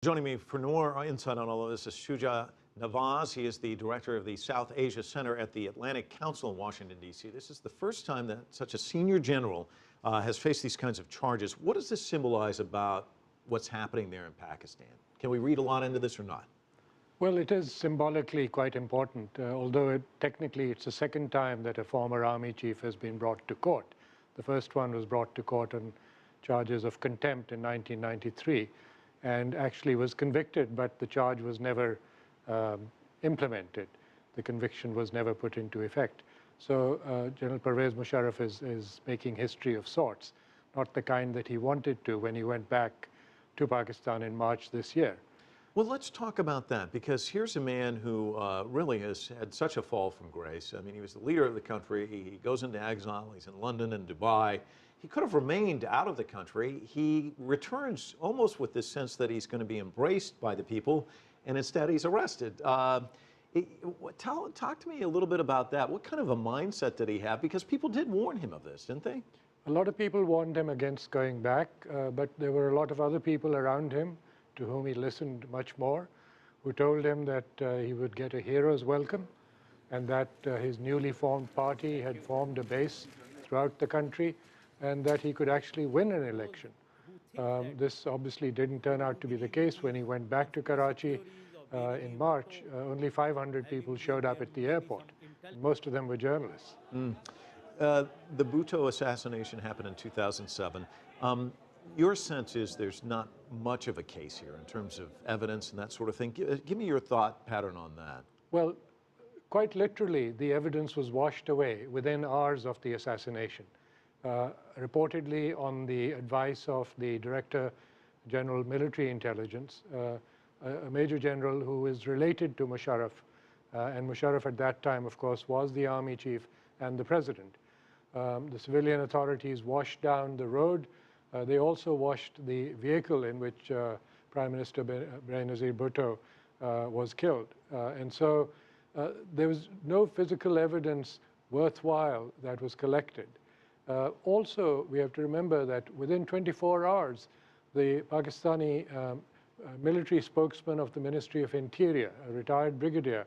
Joining me for more insight on all of this is Shuja Nawaz. He is the director of the South Asia Center at the Atlantic Council in Washington, D.C. This is the first time that such a senior general has faced these kinds of charges. What does this symbolize about what's happening there in Pakistan? Can we read a lot into this or not? Well, it is symbolically quite important, although technically it's the second time that a former army chief has been brought to court. The first one was brought to court on charges of contempt in 1993 and actually was convicted, but the charge was never implemented. The conviction was never put into effect. So General Pervez Musharraf is making history of sorts, not the kind that he wanted to when he went back to Pakistan in March this year. Well, let's talk about that, because here's a man who really has had such a fall from grace. I mean, he was the leader of the country. He goes into exile. He's in London and Dubai. He could have remained out of the country. He returns almost with this sense that he's going to be embraced by the people, and instead he's arrested. Talk to me a little bit about that. What kind of a mindset did he have? Because people did warn him of this, didn't they? A lot of people warned him against going back, but there were a lot of other people around him to whom he listened much more, who told him that he would get a hero's welcome and that his newly formed party had formed a base throughout the country and that he could actually win an election. This obviously didn't turn out to be the case. When he went back to Karachi in March, only 500 people showed up at the airport. Most of them were journalists. The Bhutto assassination happened in 2007. Your sense is there's not much of a case here in terms of evidence and that sort of thing. Give me your thought pattern on that. Well, quite literally, the evidence was washed away within hours of the assassination. Reportedly, on the advice of the Director General Military Intelligence, a Major General who is related to Musharraf, and Musharraf at that time, of course, was the Army Chief and the President. The civilian authorities washed down the road. They also washed the vehicle in which Prime Minister Benazir Bhutto was killed. And so there was no physical evidence worthwhile that was collected. Also, we have to remember that within 24 hours, the Pakistani military spokesman of the Ministry of Interior, a retired brigadier,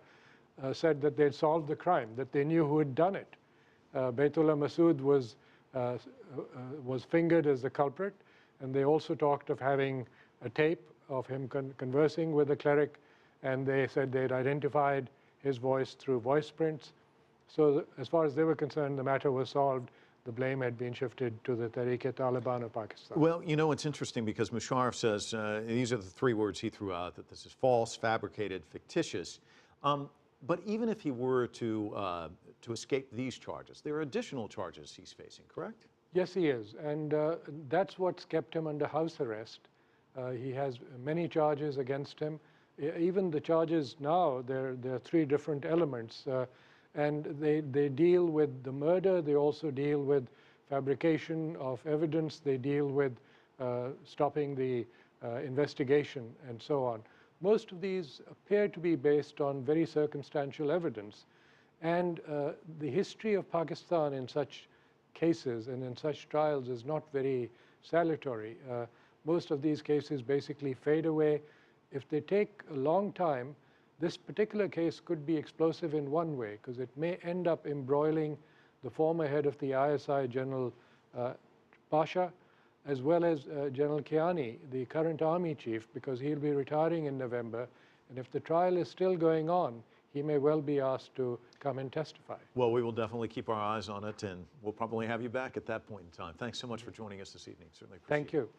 said that they'd solved the crime, that they knew who had done it. Baitullah Masood was fingered as the culprit, and they also talked of having a tape of him conversing with the cleric, and they said they'd identified his voice through voice prints. So as far as they were concerned, the matter was solved. The blame had been shifted to the Tehreek-e-Taliban of Pakistan. Well, you know, it's interesting because Musharraf says, these are the three words he threw out, that this is false, fabricated, fictitious. But even if he were to escape these charges, there are additional charges he's facing, correct? Yes, he is. And that's what's kept him under house arrest. He has many charges against him. Even the charges now, there are three different elements. And they deal with the murder. They also deal with fabrication of evidence. They deal with stopping the investigation and so on. Most of these appear to be based on very circumstantial evidence. And the history of Pakistan in such cases and in such trials is not very salutary. Most of these cases basically fade away. If they take a long time, this particular case could be explosive in one way, because it may end up embroiling the former head of the ISI, General Pasha, as well as General Kiani, the current army chief, because he'll be retiring in November. And if the trial is still going on, he may well be asked to come and testify. Well, we will definitely keep our eyes on it, and we'll probably have you back at that point in time. Thanks so much for joining us this evening. Certainly appreciate it. Thank you.